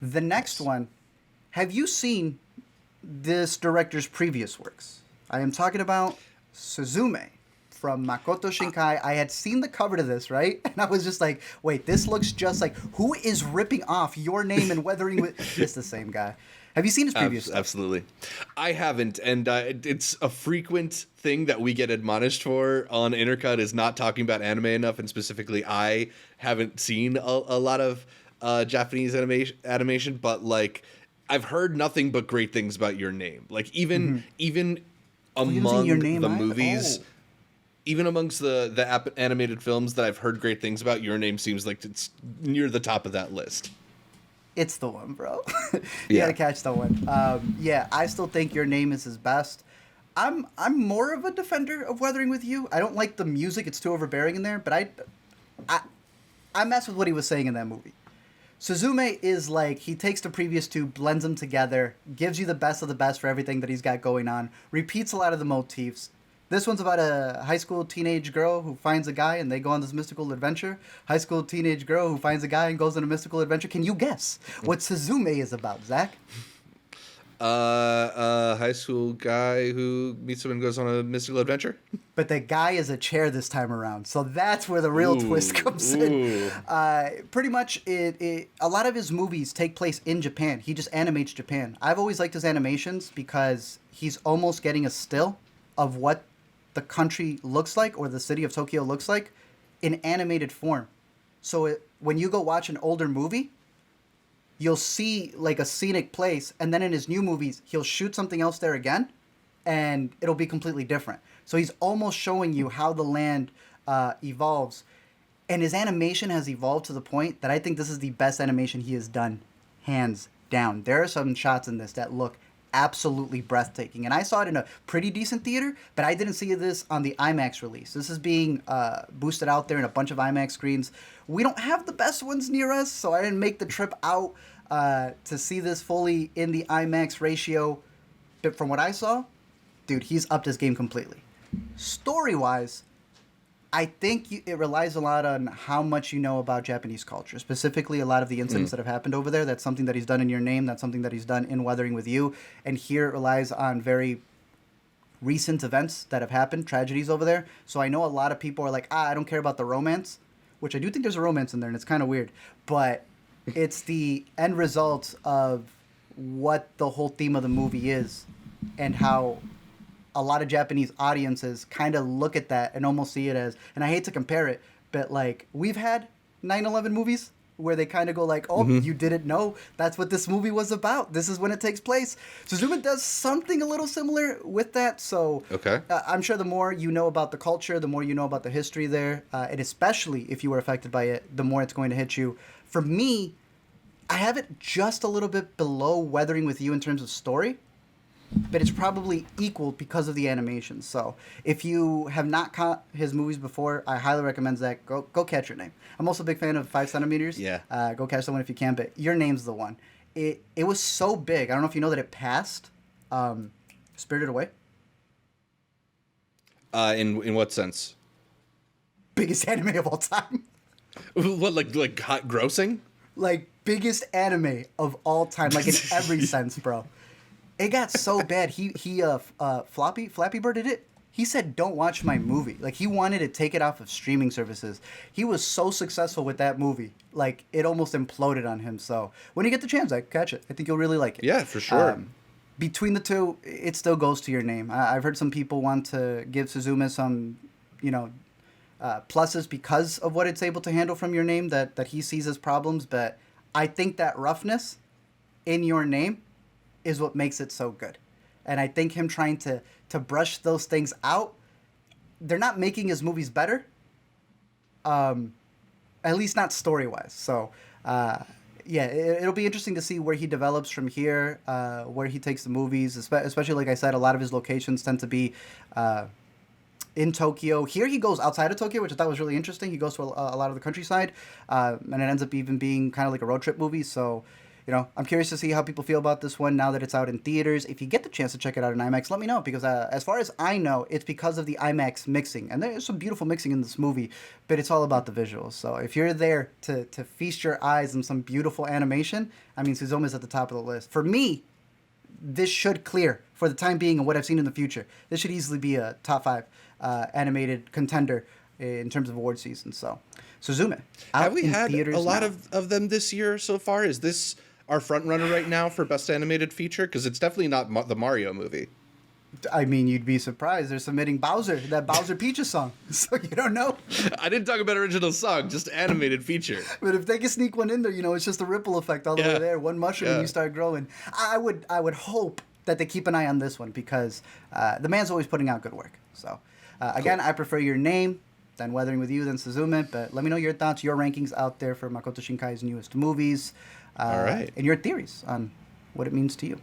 The next Nice. one, have you seen this director's previous works? I am talking about Suzume from Makoto Shinkai. I had seen the cover to this, right? And I was just like, wait, this looks just like who is ripping off your name and weathering with it's the same guy. Have you seen his previous stuff? Absolutely. I haven't, and it's a frequent thing that we get admonished for on Intercut is not talking about anime enough, and specifically, I haven't seen a lot of Japanese animation, but like I've heard nothing but great things about Your Name. Like even Oh, you haven't seen Your among Name the either? movies, Oh, even amongst the animated films that I've heard great things about, Your Name seems like it's near the top of that list. it's the one, bro. You gotta Yeah. catch the one. Yeah, I still think Your Name is his best. I'm more of a defender of Weathering with You. I don't like the music; it's too overbearing in there. But I I mess with what he was saying in that movie. Suzume is like he takes the previous two, blends them together, gives you the best of the best for everything that he's got going on, repeats a lot of the motifs. This one's about a high school teenage girl who finds a guy and they go on this mystical adventure. High school teenage girl who finds a guy and goes on a mystical adventure. Can you guess what Suzume is about, Zach? High school guy who meets someone and goes on a mystical adventure. But the guy is a chair this time around, so that's where the real twist Ooh, comes in. ooh. Pretty much, a lot of his movies take place in Japan. He just animates Japan. I've always liked his animations because he's almost getting a still of what the country looks like or the city of Tokyo looks like in animated form. So when you go watch an older movie, you'll see like a scenic place, and then in his new movies, he'll shoot something else there again, and it'll be completely different. So he's almost showing you how the land evolves, and his animation has evolved to the point that I think this is the best animation he has done, hands down. There are some shots in this that look absolutely breathtaking, and I saw it in a pretty decent theater, but I didn't see this on the IMAX release. This is being boosted out there in a bunch of IMAX screens. We don't have the best ones near us, so I didn't make the trip out to see this fully in the IMAX ratio. But from what I saw, dude, he's upped his game completely. Story wise, I think it relies a lot on how much you know about Japanese culture, specifically a lot of the incidents that have happened over there. That's something that he's done in Your Name. That's something that he's done in Weathering with You. And here it relies on very recent events that have happened, tragedies over there. So I know a lot of people are like, I don't care about the romance, which I do think there's a romance in there, and it's kind of weird. But it's the end result of what the whole theme of the movie is and how a lot of Japanese audiences kind of look at that and almost see it as, and I hate to compare it, but like we've had 9/11 movies where they kind of go like, oh, you didn't know that's what this movie was about. This is when it takes place. Suzume does something a little similar with that. So Okay. I'm sure the more you know about the culture, the more you know about the history there, and especially if you were affected by it, the more it's going to hit you. For me, I have it just a little bit below Weathering with You in terms of story, but it's probably equal because of the animation. So if you have not caught his movies before, I highly recommend that. Go catch Your Name. I'm also a big fan of 5 centimeters. Yeah. Go catch that one if you can. But Your Name's the one. It was so big. I don't know if you know that it passed Spirited Away. In what sense? Biggest anime of all time. What like hot grossing? Like biggest anime of all time. Like in every sense, bro. It got so bad. Flappy Bird did it. He said, "Don't watch my movie." Like he wanted to take it off of streaming services. He was so successful with that movie, like it almost imploded on him. So when you get the chance, I catch it. I think you'll really like it. Yeah, for sure. Between the two, it still goes to Your Name. I've heard some people want to give Suzume some, you know, pluses because of what it's able to handle from Your Name that he sees as problems. But I think that roughness in Your Name is what makes it so good. And I think him trying to brush those things out, they're not making his movies better. At least not story wise. So yeah, it'll be interesting to see where he develops from here, where he takes the movies, especially like I said, a lot of his locations tend to be in Tokyo. Here he goes outside of Tokyo, which I thought was really interesting. He goes to a lot of the countryside, and it ends up even being kind of like a road trip movie. So I'm curious to see how people feel about this one now that it's out in theaters. If you get the chance to check it out in IMAX, let me know, because as far as I know, it's because of the IMAX mixing. And there's some beautiful mixing in this movie, but it's all about the visuals. So if you're there to feast your eyes on some beautiful animation, I mean, Suzume is at the top of the list. For me, this should clear for the time being and what I've seen in the future. This should easily be a top 5 animated contender in terms of award season. So, Suzume, out Have we in had theaters a lot now. of them this year so far? Is this our front runner right now for best animated feature? Because it's definitely not the Mario movie. I mean, you'd be surprised. They're submitting Bowser, that Bowser Peaches song. So you don't know. I didn't talk about original song, just animated feature. But if they can sneak one in there, it's just a ripple effect all the way there. One mushroom and you start growing. I would hope that they keep an eye on this one, because the man's always putting out good work. So, again, cool. I prefer Your Name than Weathering with You than Suzume. But let me know your thoughts, your rankings out there for Makoto Shinkai's newest movies. All right. And your theories on what it means to you.